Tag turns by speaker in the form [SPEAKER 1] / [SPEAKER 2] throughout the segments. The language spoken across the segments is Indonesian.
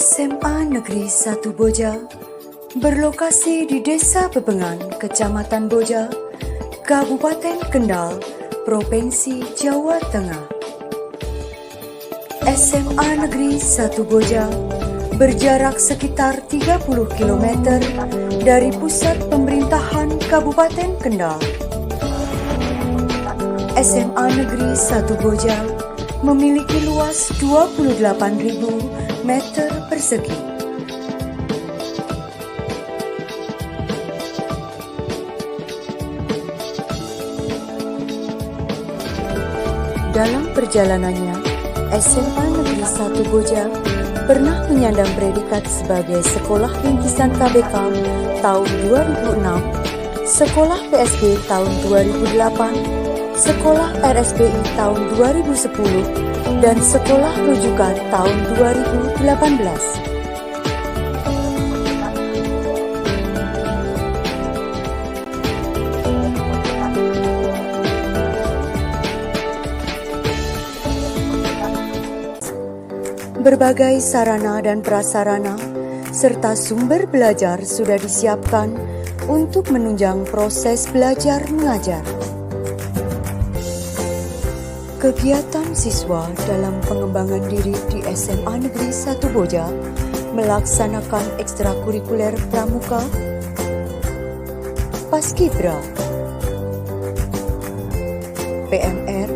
[SPEAKER 1] SMA Negeri 1 Boja berlokasi di Desa Bebengan, Kecamatan Boja, Kabupaten Kendal, Provinsi Jawa Tengah. SMA Negeri 1 Boja berjarak sekitar 30 km dari pusat pemerintahan Kabupaten Kendal. SMA Negeri 1 Boja memiliki luas 28.000 meter persegi. Dalam perjalanannya, SMA Negeri 1 Boja pernah menyandang predikat sebagai Sekolah Ringkisan KBK tahun 2006, Sekolah PSB tahun 2008, Sekolah RSBI tahun 2010, dan Sekolah Rujukan tahun 2018. Berbagai sarana dan prasarana serta sumber belajar sudah disiapkan untuk menunjang proses belajar mengajar. Kegiatan siswa dalam pengembangan diri di SMA Negeri 1 Boja melaksanakan ekstrakurikuler pramuka, paskibra, PMR,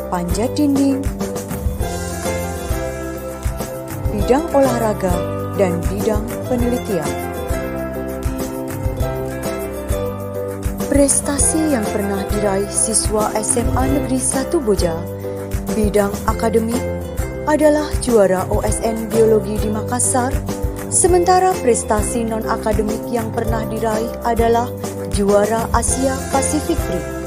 [SPEAKER 1] panjat dinding, bidang olahraga, dan bidang penelitian. Prestasi yang pernah diraih siswa SMA Negeri 1 Boja bidang akademik adalah juara OSN Biologi di Makassar, sementara prestasi non-akademik yang pernah diraih adalah juara Asia Pasifik Prix.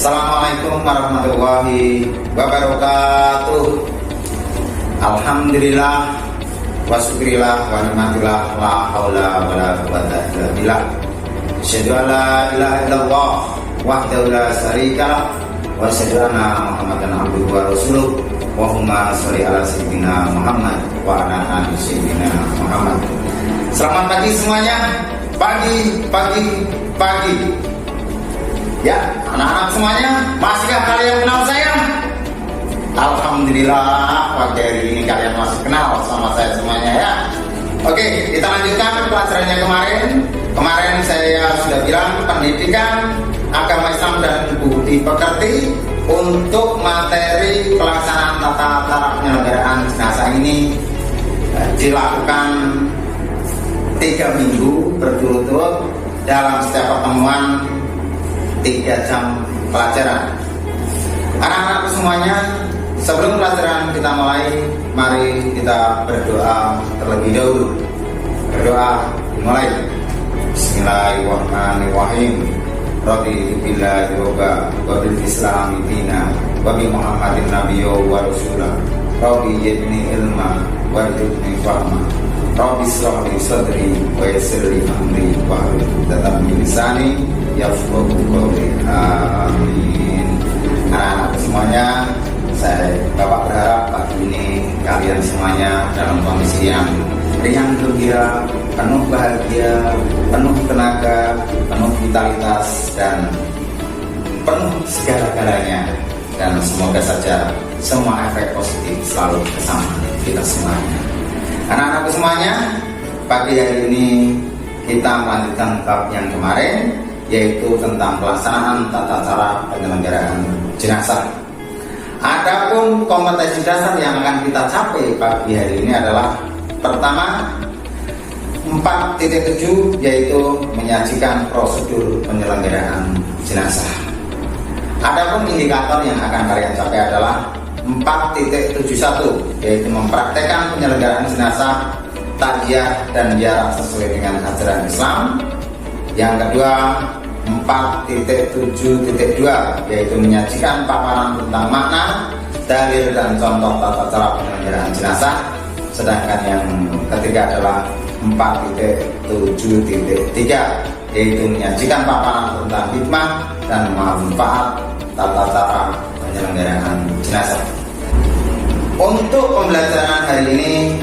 [SPEAKER 2] Assalamualaikum warahmatullahi wabarakatuh. Alhamdulillah wa syukrillah wa ni'matillah la haula wa la quwwata illa billah. Asyhadu an la ilaha illallah wahdahu la syarikalah wa asyhadu anna Muhammadan abduhu wa rasuluh. Allahumma sholli ala sayyidina Muhammad wa ala ali sayyidina Muhammad. Selamat pagi semuanya. Pagi. Ya, anak-anak semuanya, masihkah kalian kenal saya? Alhamdulillah, pagi hari ini kalian masih kenal sama saya semuanya ya. Oke, kita lanjutkan pelajarannya kemarin. Kemarin saya sudah bilang pendidikan agama Islam dan budi pekerti untuk materi pelaksanaan tata cara penyelenggaraan jenazah ini dilakukan 3 minggu berturut-turut dalam setiap pertemuan 3 jam pelajaran. Anak-anak semuanya, sebelum pelajaran kita mulai, mari kita berdoa terlebih dahulu. Berdoa dimulai. Bismillahirrahmanirrahim. Raditu billahi robba wa bil islami dina wa bi Muhammadin nabiyya wa rasulah. Rabbi zidni ilma wa zidni fahma. Rabbi shrah li sadri wa yassir li amri wahlul 'uqdatam min lisani yafqahu qawli. Amin. Anak-anak semuanya, Bapak berharap pagi ini kalian semuanya dalam kondisi yang riang gembira, penuh bahagia, penuh tenaga, penuh vitalitas, dan penuh segala-galanya. Dan semoga saja semua efek positif selalu bersama kita semuanya. Anak-anak semuanya, pagi hari ini kita melanjutkan bab yang kemarin, yaitu tentang pelaksanaan tata cara penyelenggaraan jenazah. Adapun kompetensi dasar yang akan kita capai pagi hari ini adalah pertama 4.7, yaitu menyajikan prosedur penyelenggaraan jenazah. Adapun indikator yang akan kalian capai adalah 4.71, yaitu mempraktekkan penyelenggaraan jenazah takziah dan jarak sesuai dengan ajaran Islam. Yang kedua, 4.7.2 yaitu menyajikan paparan tentang makna, dalil dan contoh tata cara penyelenggaraan jenazah. Sedangkan yang ketiga adalah 4.7.3 yaitu menyajikan paparan tentang hikmah dan manfaat tata cara penyelenggaraan jenazah. Untuk pembelajaran hari ini,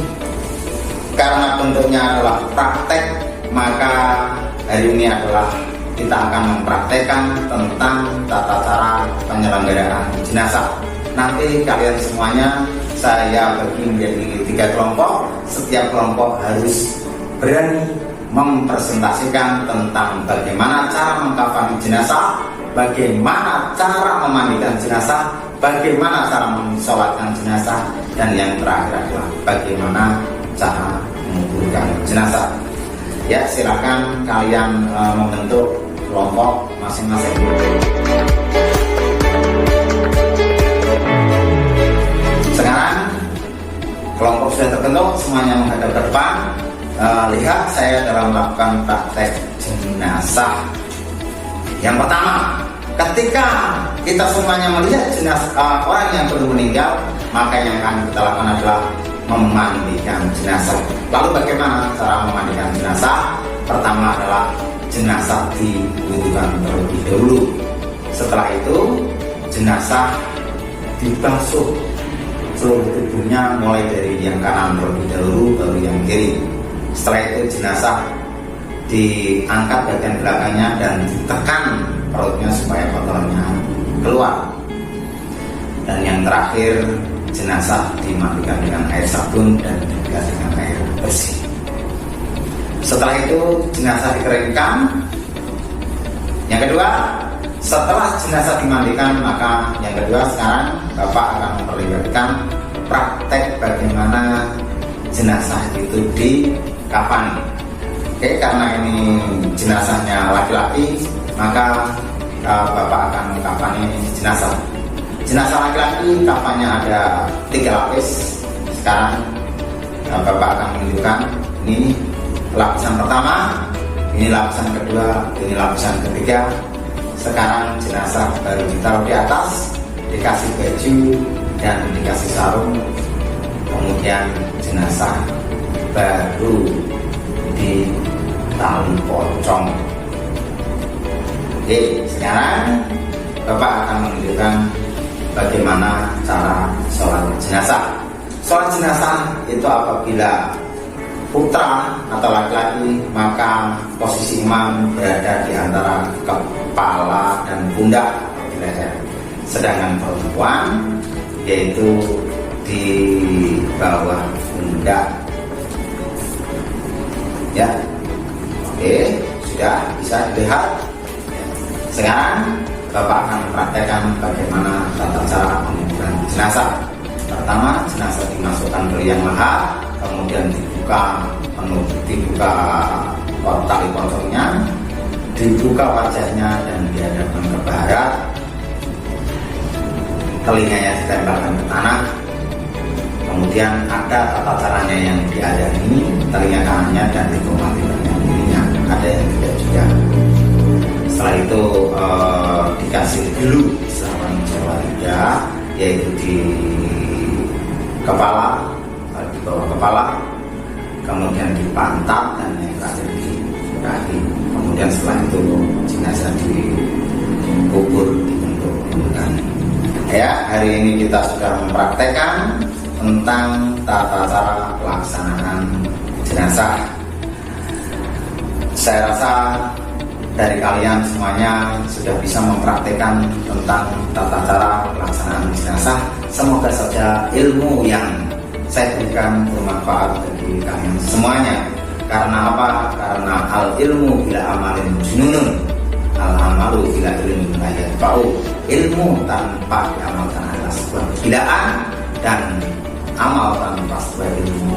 [SPEAKER 2] karena bentuknya adalah praktek, maka hari ini adalah kita akan mempraktekkan tentang tata cara penyelenggaraan jenazah. Nanti kalian semuanya saya bagi menjadi 3 kelompok. Setiap kelompok harus berani mempresentasikan tentang bagaimana cara mengkafani jenazah, bagaimana cara memandikan jenazah, bagaimana cara mensolatkan jenazah, dan yang terakhir adalah bagaimana cara menguburkan jenazah. Ya, silakan kalian membentuk kelompok masing-masing. Sekarang kelompok sudah terbentuk, semuanya menghadap ke depan. Lihat saya dalam melakukan praktek jenazah. Yang pertama, ketika kita semuanya melihat jenazah orang yang baru meninggal, maka yang akan kita lakukan adalah memandikan jenazah. Lalu bagaimana cara memandikan jenazah? Pertama adalah jenazah diwudukan terlebih dahulu. Setelah itu jenazah dibasuh seluruh tubuhnya, mulai dari yang kanan terlebih dahulu, baru yang kiri. Setelah itu jenazah diangkat bagian belakangnya dan ditekan perutnya supaya kotorannya keluar. Dan yang terakhir, jenazah dimandikan dengan air sabun dan juga dengan air bersih. Setelah itu jenazah dikeringkan. Yang kedua, setelah jenazah dimandikan, maka yang kedua sekarang Bapak akan memperlihatkan praktek bagaimana jenazah itu dikafani. Oke, karena ini jenazahnya laki-laki, maka Bapak akan mengkafani jenazah. Jenazah laki-laki kafannya ada 3 lapis. Sekarang Bapak akan menunjukkan ini lapisan pertama, ini lapisan kedua, ini lapisan ketiga. Sekarang jenazah baru ditaruh di atas, dikasih baju dan dikasih sarung. Kemudian jenazah baru ditali pocong. Oke, sekarang Bapak akan menunjukkan bagaimana cara sholat jenazah. Sholat jenazah itu apabila putra atau laki-laki, maka posisi imam berada di antara kepala dan pundak atau di leher. Sedangkan perempuan yaitu di bawah pundak. Ya, oke, sudah bisa dilihat. Sekarang Bapak akan mempraktekkan bagaimana tata cara penguburan jenazah. Pertama, jenazah dimasukkan ke liang lahat, kemudian dibuka tali pocongnya, dibuka wajahnya dan dihadapkan ke barat, telinganya ditempelkan ke tanah. Kemudian ada tata caranya yang diadani, telinga kanannya dan dihormati bagian kirinya, ada yang tidak juga. Setelah itu dikasih dulu serangan Jawa lidah, yaitu di kepala, di bawah kepala, kemudian di pantat dan yang terakhir di kaki. Kemudian setelah itu jenazah dikubur dibentuk gunungan. Ya, hari ini kita sudah mempraktekkan tentang tata cara pelaksanaan jenazah. Saya rasa dari kalian semuanya sudah bisa mempraktekkan tentang tata cara pelaksanaan jenazah. Semoga saja ilmu yang saya berikan bermanfaat bagi kalian semuanya. Karena apa? Karena al ilmu bila amalin jununun, al amalu bila ilmu layak bau. Ilmu tanpa diamalkan adalah sebuah kegilaan, dan amal tanpa sebuah ilmu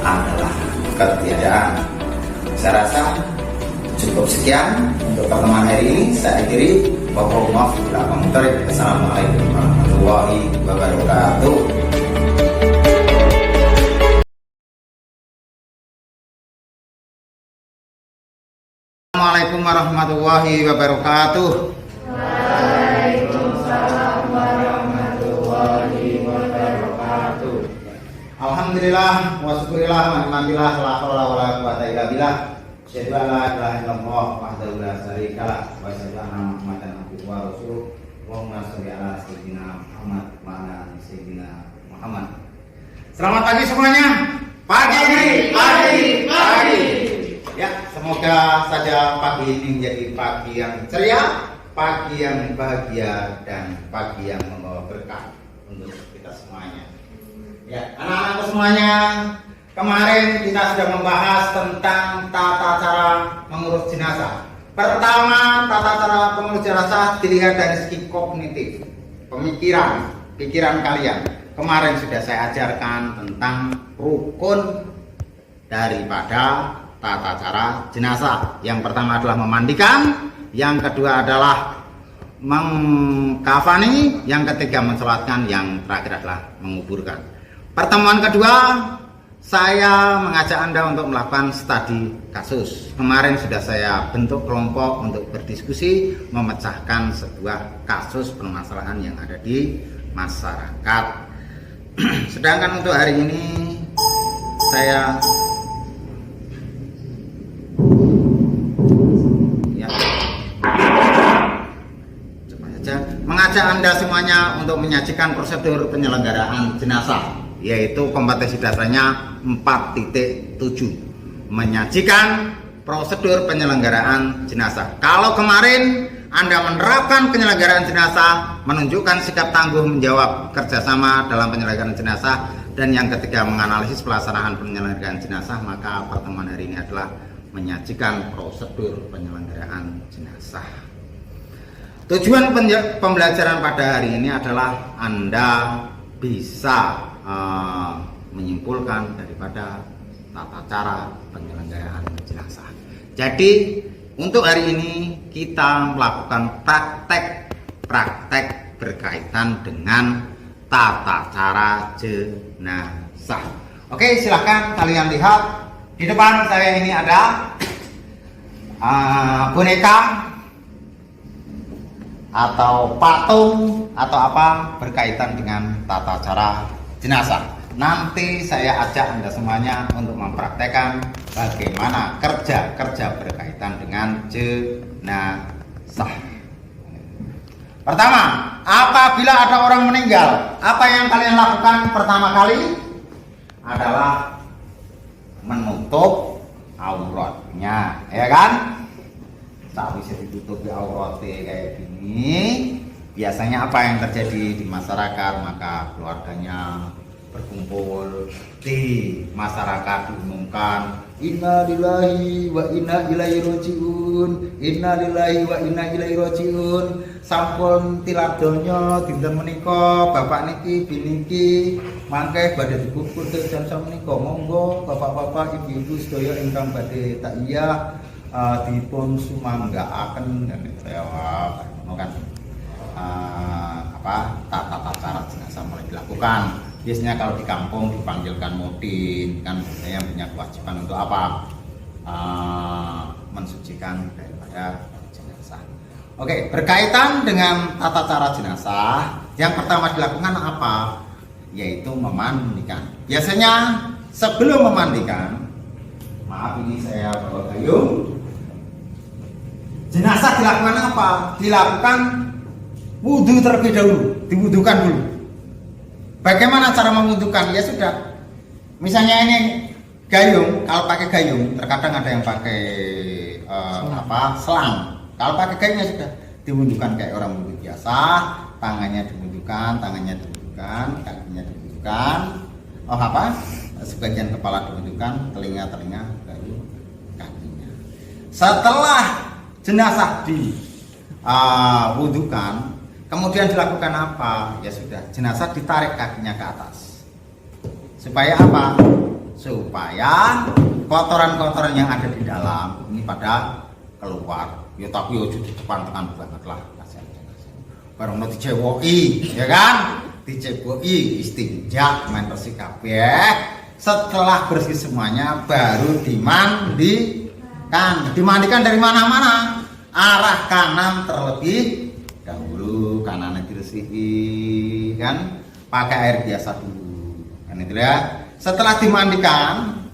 [SPEAKER 2] adalah ketiadaan. Saya rasa cukup sekian untuk pertemuan hari ini. Saya akhiri. Wassalamualaikum warahmatullahi wabarakatuh. Assalamualaikum warahmatullahi wabarakatuh.
[SPEAKER 3] Waalaikumsalam warahmatullahi wabarakatuh.
[SPEAKER 2] Alhamdulillah wa syukurillah wa ni'matillah la haula wala quwata illa billah. Asyhadu an la ilaha illallah wahdahu la syarikalah wa asyhadu anna Muhammadan abduhu wa rasuluh. Allahumma shalli ala sayyidina Muhammad wa ala ali sayyidina Muhammad. Selamat pagi semuanya. Pagi. Ya, semoga saja pagi ini menjadi pagi yang ceria, pagi yang bahagia, dan pagi yang membawa berkah untuk kita semuanya. Ya, anak-anakku semuanya, kemarin kita sudah membahas tentang tata cara mengurus jenazah. Pertama, tata cara mengurus jenazah dilihat dari segi kognitif, pikiran kalian. Kemarin sudah saya ajarkan tentang rukun daripada tata cara jenazah. Yang pertama adalah memandikan, yang kedua adalah mengkafani, yang ketiga mensolatkan, yang terakhir adalah menguburkan. Pertemuan kedua, saya mengajak Anda untuk melakukan studi kasus. Kemarin sudah saya bentuk kelompok untuk berdiskusi, memecahkan sebuah kasus permasalahan yang ada di masyarakat. Sedangkan untuk hari ini saya mengajak Anda semuanya untuk menyajikan prosedur penyelenggaraan jenazah, yaitu kompetensi dasarnya 4.7, menyajikan prosedur penyelenggaraan jenazah. Kalau kemarin Anda menerapkan penyelenggaraan jenazah, menunjukkan sikap tangguh menjawab kerjasama dalam penyelenggaraan jenazah, dan yang ketiga menganalisis pelaksanaan penyelenggaraan jenazah, maka pertemuan hari ini adalah menyajikan prosedur penyelenggaraan jenazah. Tujuan pembelajaran pada hari ini adalah Anda bisa menyimpulkan daripada tata cara penyelenggaraan jenazah. Jadi untuk hari ini kita melakukan praktek berkaitan dengan tata cara jenazah. Oke, silahkan kalian lihat di depan saya ini ada boneka atau patung atau apa berkaitan dengan tata cara jenazah. Nanti saya ajak Anda semuanya untuk mempraktekkan bagaimana kerja berkaitan dengan jenazah. Pertama, apabila ada orang meninggal, apa yang kalian lakukan pertama kali adalah menutup auratnya, ya kan? Tak bisa ditutupi auratnya kayak gini. Biasanya apa yang terjadi di masyarakat? Maka keluarganya berkumpul, di masyarakat diumumkan inna lillahi wa inna ilaihi rajiun, inna lillahi wa inna ilaihi rajiun. Sampun tilar donya dinten menika bapak niki biniki mangke badhe dikubur jam menika, monggo bapak-bapak ibu-ibu sedaya ingkang badhe takyah dipun sumanggaaken dan kan tata cara jenazah mulai dilakukan. Biasanya kalau di kampung dipanggilkan modin, kan saya punya kewajiban untuk apa? Mensucikan daripada jenazah. Oke, berkaitan dengan tata cara jenazah, yang pertama dilakukan apa? Yaitu memandikan. Biasanya sebelum memandikan, maaf ini saya bawa gayung. Jenazah dilakukan apa? Dilakukan wudhu terlebih dahulu, diwudukan dulu. Bagaimana cara memwudukan? Ya sudah, misalnya ini gayung, kalau pakai gayung, terkadang ada yang pakai selang. Kalau pakai gayungnya sudah diwudukan kayak orang wudhu biasa, tangannya diwudukan, kakinya diwudukan, sebagian kepala diwudukan, telinga baru kakinya. Setelah jenazah diwudukan, kemudian dilakukan apa? Ya sudah, jenazah ditarik kakinya ke atas. Supaya apa? Supaya kotoran-kotoran yang ada di dalam ini pada keluar. Ya tapi ojo di depan tekan banget lah, kasihan jenazah. Bareng mau dicewoki, ya kan? Dicewoki, istinja, main bersih kabeh. Setelah bersih semuanya baru dimandikan.
[SPEAKER 4] Kan dimandikan dari mana-mana, arah kanan terlebih dahulu, kanannya diresihi kan, pakai air biasa dulu kan itu ya. Setelah dimandikan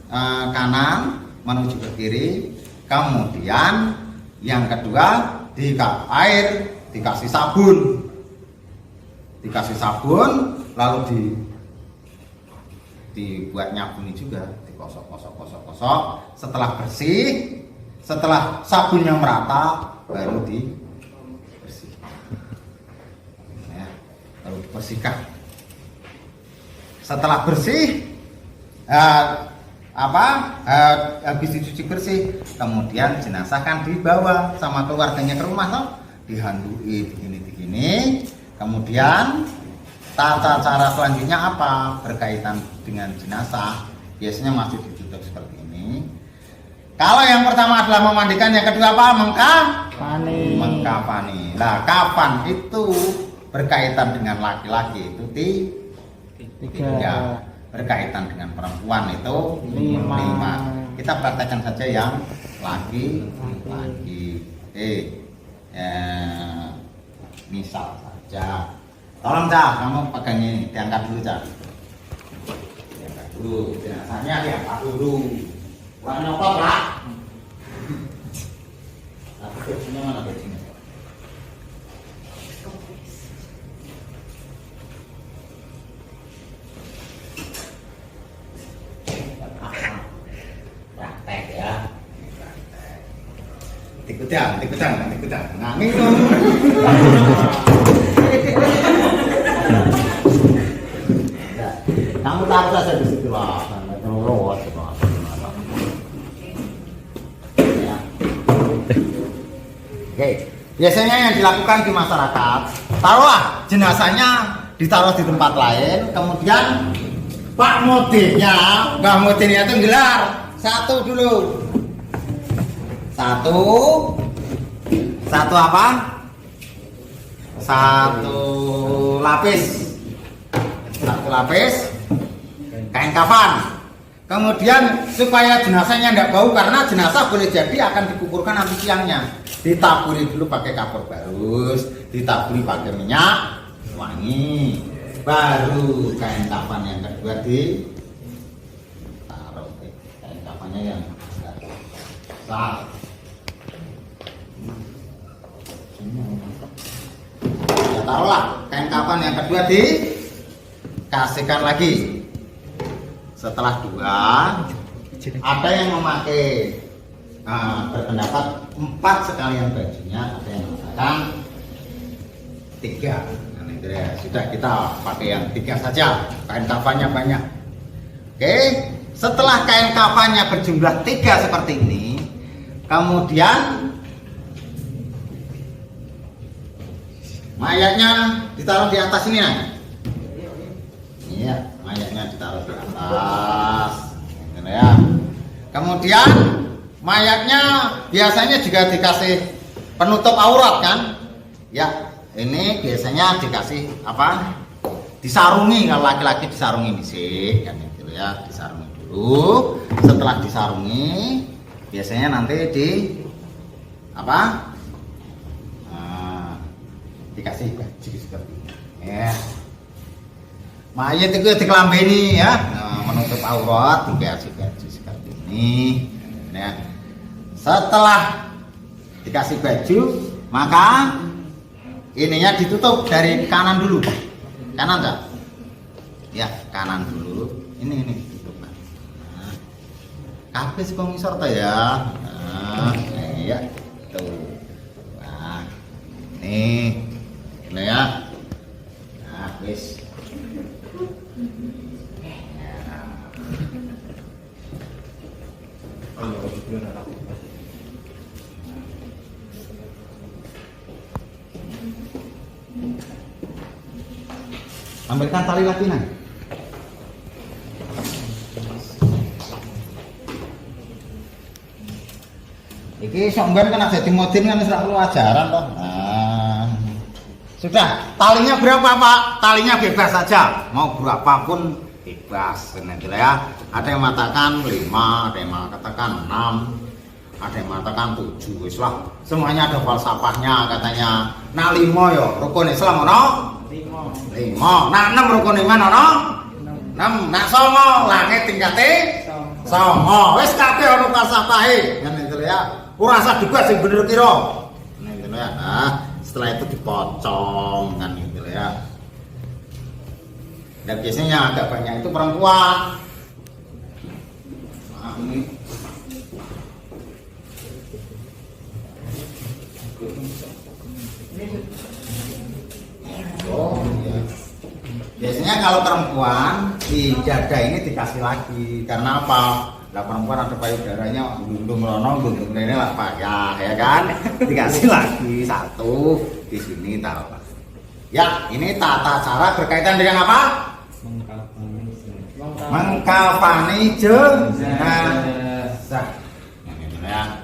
[SPEAKER 4] kanan menuju ke kiri, kemudian yang kedua dikasih sabun, lalu dibuat nyabuni juga, dikosok. Setelah bersih, setelah sabunnya merata, baru dibersihkan. Ya, baru dibersihkan. Setelah bersih, habis dicuci bersih, kemudian jenazah kan dibawa sama keluarganya ke rumah, toh, dihandui begini. Kemudian tata cara selanjutnya apa berkaitan dengan jenazah? Biasanya masih ditutup seperti ini. Kalau yang pertama adalah memandikan, yang kedua apa? Mengkafani. Nah, kafan itu berkaitan dengan laki-laki itu tiga. Berkaitan dengan perempuan itu 5. Kita praktekkan saja yang laki-laki. Misal saja, tolong Cak, kamu pegang ini, diangkat dulu Cak. Diangkat dulu, jenazahnya diangkat dulu. Wah, nyopot Pak. Tapi bajunya mana bajunya? Praktek ya. Tikudang. Nangis dong. Kamu taruh saja di situ lah. Oke, biasanya yang dilakukan di masyarakat, taruhlah jenazahnya ditaruh di tempat lain, kemudian Pak Mutinnya, Mbah Mutinnya itu gelar satu dulu. Satu apa? Satu lapis kain kafan. Kemudian supaya jenazahnya tidak bau, karena jenazah boleh jadi akan dikuburkan nanti siangnya, ditaburi dulu pakai kapur barus, ditaburi pakai minyak wangi, baru kain kafan yang kedua ditaruh. Kain kafannya yang besar. Ya, taruhlah kain kafan yang kedua dikasihkan lagi. Setelah 2, ada yang memakai berpendapat 4 sekalian bajunya, ada yang mengatakan 3. Nah, itu ya, sudah kita pakai yang 3 saja, kain kafannya banyak. Oke, setelah kain kafannya berjumlah 3 seperti ini, kemudian mayatnya ditaruh di atas ini, nah. Iya, mayatnya ditaruh di atas, gitu ya. Kemudian mayatnya biasanya juga dikasih penutup aurat kan? Ya, ini biasanya dikasih apa? Disarungi, kalau laki-laki disarungi disik, kan gitu ya, disarungi dulu. Setelah disarungi, biasanya nanti dikasih baju seperti ini. Ya. Mayat itu dikelambeni ya, menutup aurat, dikasih baju seperti ini. Ya. Setelah dikasih baju, maka ininya ditutup dari kanan dulu. Kanan enggak? Ya, kanan dulu. Ini tutup. Nah. Kabeh sing ngisor ta ya. Nah, iya. Tuh. Nah. Nih. Ini ya. Nah, wis. Ambilkan tali lagi nang. Iki sampean kan jadi modin kan wis perlu ajaran toh. Nah. Sudah, talinya berapa Pak? Talinya bebas saja, mau berapapun bebas, ya. Ada yang mengatakan 5, ada yang mengatakan 6. ada yang mengatakan 7, wis lah. Semuanya ada falsafahnya katanya. Nah 5 ya rukun Islam ono? 5. Nah 6 rukun iman ono? 6. Nah 9 langit tingkate? 9. Wis kabeh ono falsafahe. Ngene itu ya. Ora usah debat sing bener kira. Ngene itu ya. Nah, setelah itu dipocong kan gitu ya. Dan biasanya yang agak banyak itu perempuan. Maaf ini. Oh iya. Biasanya kalau perempuan di dada ini dikasih lagi karena apa? Lah perempuan ada payudaranya undung rono undung rene lah payah ya kan? Dikasih lagi 1 di sini taruh. Ya, ini tata cara berkaitan dengan apa? Mengkafani jenazah. Ya.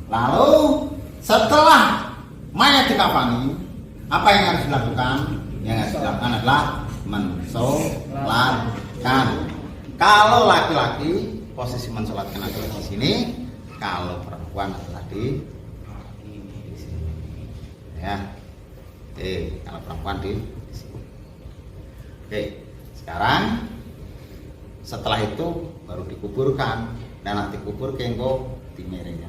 [SPEAKER 4] Lalu setelah mayat dikafani, apa yang harus dilakukan? Yang harus dilakukan adalah mensolatkan. Kalau laki-laki posisi mensolatkan adalah di sini, kalau perempuan adalah di sini. Ya. Oke, kalau perempuan di sini. Oke, sekarang setelah itu baru dikuburkan dan nanti kubur kengko dimiringkan.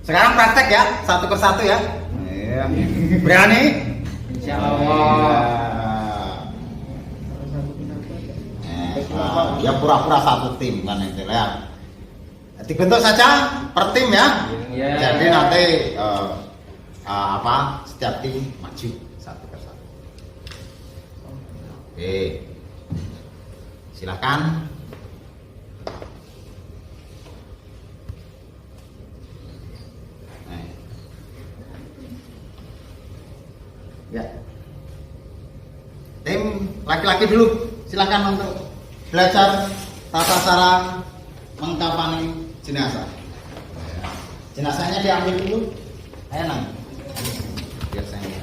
[SPEAKER 4] Sekarang praktek ya, satu persatu ya. Berani? Insyaallah. Ya pura-pura satu tim kan itu ya. Dibentuk saja per tim ya. Jadi nanti setiap tim maju satu persatu. Oke. Silakan. Ya. Tim laki-laki dulu, silakan untuk belajar tata cara mengkafani jenazah. Jenazahnya diambil dulu. Ayo nang. Biar saya.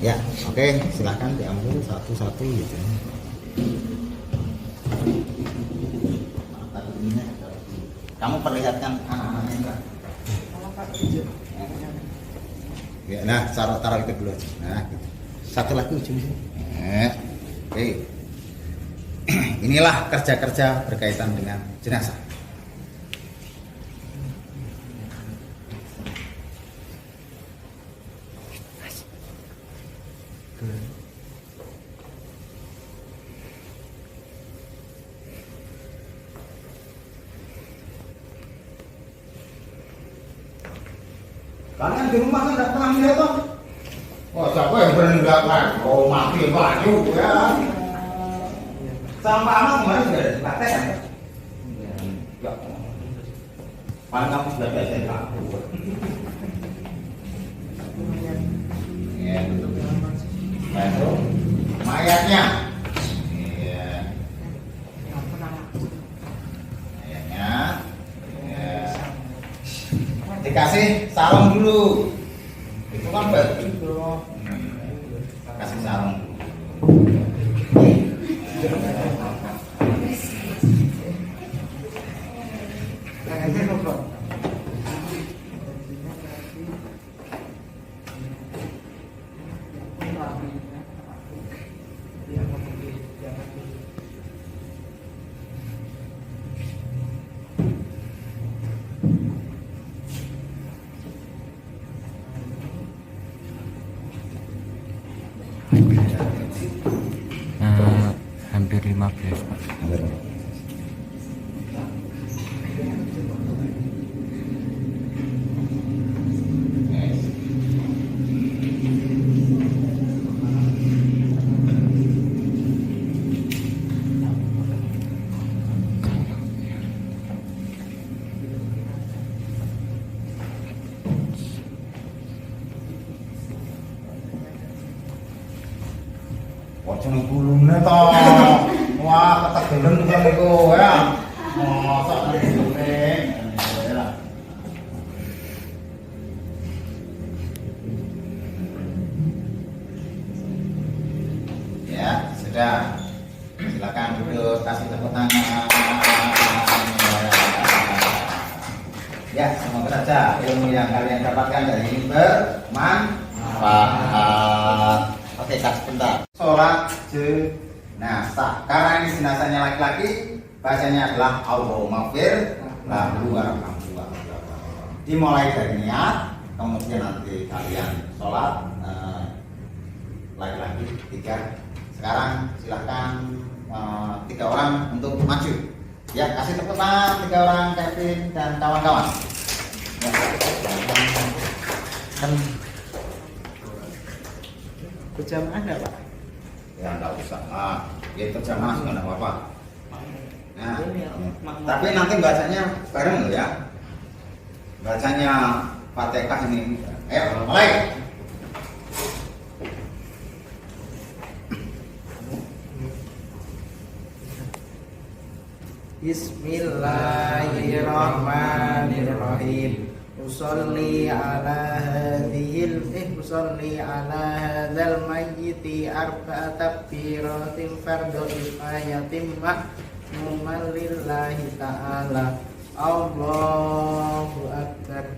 [SPEAKER 4] Ya, oke, silakan diambil satu-satu gitu. Kamu perlihatkan anak-anaknya enggak? Ya, nah, taruh itu dulu aja. Nah, gitu. Satu lagi ujung sini. Oke. Inilah kerja-kerja berkaitan dengan jenazah. Kalian di rumah kan tidak pernah melihat toh? Oh, siapa yang berani kan? Oh, mati baju ya. Sama anak kemarin sudah ada praktek kan? Enggak. Paling kamu sudah biasa di aku. Ya, betul. Lalu mayatnya. Iya. Mayatnya. Dikasih sarung dulu. Itu kan baju bro. Kasih sarung.
[SPEAKER 5] Hampir 15 Pak.
[SPEAKER 4] Ojo nang gulune to. Wah, ketegelen kan iku ya. Mosok nang gulune. Ya, sudah. saja. Silakan duduk, kasih tepuk tangan. Ya, semoga saja ilmu yang kalian dapatkan dari ini bermanfaat. Oke, Kak, sebentar. Sholat jenazah. Karena ini jenazahnya laki-laki, bahasanya adalah Allahumma fir lahu warhamhu. Dimulai dari niat, kemudian nanti kalian sholat laki-laki 3. Sekarang silahkan 3 orang untuk maju. Ya, kasih tepuk tangan 3 orang, Kevin dan kawan-kawan. Ya, kan berjamaah enggak, Pak? Ya, enggak usah. Ya berjamaah enggak apa-apa. Nah, tapi nanti bacanya bareng loh ya. Bacanya Fatihah ini. Ayo, mulai.
[SPEAKER 3] Bismillahirrahmanirrahim. Usolli ala hadzal mayyiti arba'at takbiratin fardhu kifayatin ma'muman lillahi ta'ala. Allahu akbar.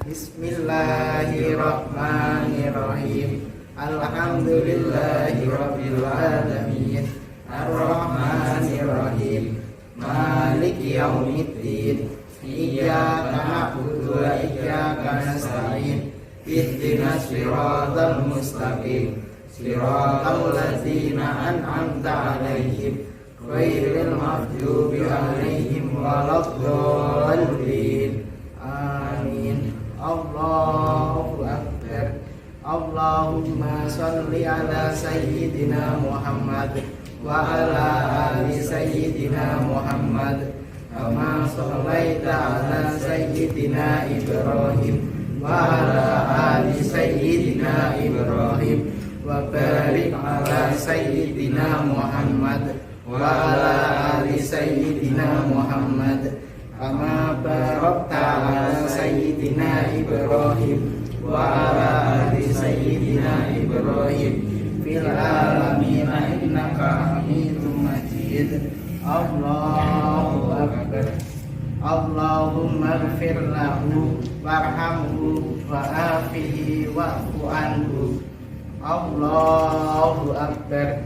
[SPEAKER 3] Bismillahirrahmanirrahim. Alhamdulillahi rabbil alamin. Ar-Rahmanir-Rahim. Maliki yaumiddin. Iyyaka na'budu wa iyyaka nasta'in. Ihdinas siratal mustaqim. Siratal ladzina an'amta 'alaihim ghairil maghdubi 'alaihim waladdallin. Amin. Allahu akbar. Allahumma shalli ala sayyidina Muhammad wa ala ali sayyidina Muhammad kama shallaita ala sayyidina Ibrahim wa ala ali sayyidina Ibrahim wa barik ala sayyidina Muhammad wa ala ali sayyidina Muhammad kama barakta ala sayyidina Ibrahim wa ala ali sayyidina Ibrahim fil alamin innaka Hamidum Majid. Allahu akbar. Allahumma ighfir lahu warhamhu wa'afihi wa'fu anhu. Allahu akbar.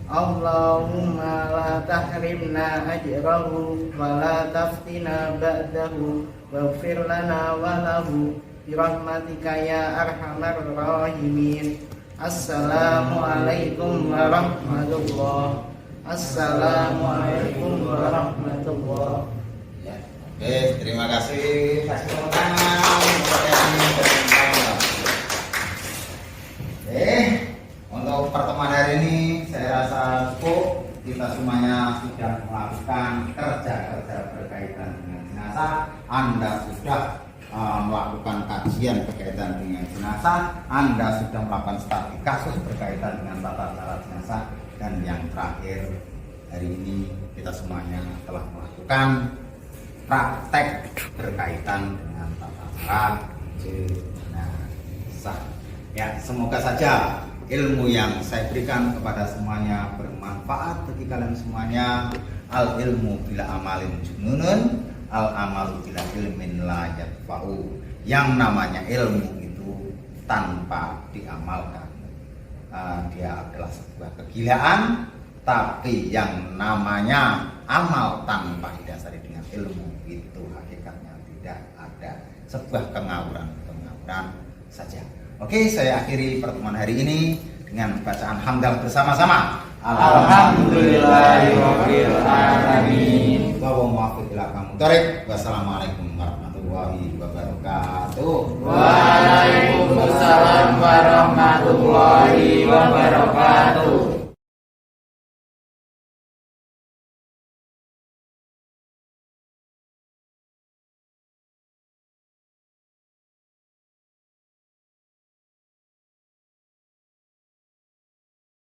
[SPEAKER 3] Allahumma la tahrimna ajrahu wa la taftina ba'dahu waghfir lana wa lahu birahmatika ya arhamar rahimin. Assalamualaikum warahmatullahi. Assalamualaikum warahmatullahi.
[SPEAKER 4] Ya. Oke, terima kasih. Kasih tepuk tangan. Untuk pertemuan hari ini saya rasa cukup. Kita semuanya sudah melakukan kerja-kerja berkaitan dengan jenazah. Anda sudah melakukan kajian berkaitan dengan jenazah, Anda sudah melakukan studi kasus berkaitan dengan tata cara jenazah, dan yang terakhir hari ini kita semuanya telah melakukan praktek berkaitan dengan tata cara jenazah. Ya, semoga saja ilmu yang saya berikan kepada semuanya bermanfaat bagi kalian semuanya. Al ilmu bila amalin jununun, al amalu bila ilmin la yadfa'u. Yang namanya ilmu itu tanpa diamalkan dia adalah sebuah kegilaan, tapi yang namanya amal tanpa didasari dengan ilmu itu hakikatnya tidak ada, sebuah kengawuran saja. Oke, saya akhiri pertemuan hari ini dengan bacaan hamdalah bersama-sama.
[SPEAKER 3] Alhamdulillahirabbil alamin.
[SPEAKER 4] Wassalamualaikum warahmatullahi wabarakatuh.
[SPEAKER 3] Waalaikumsalam warahmatullahi wabarakatuh.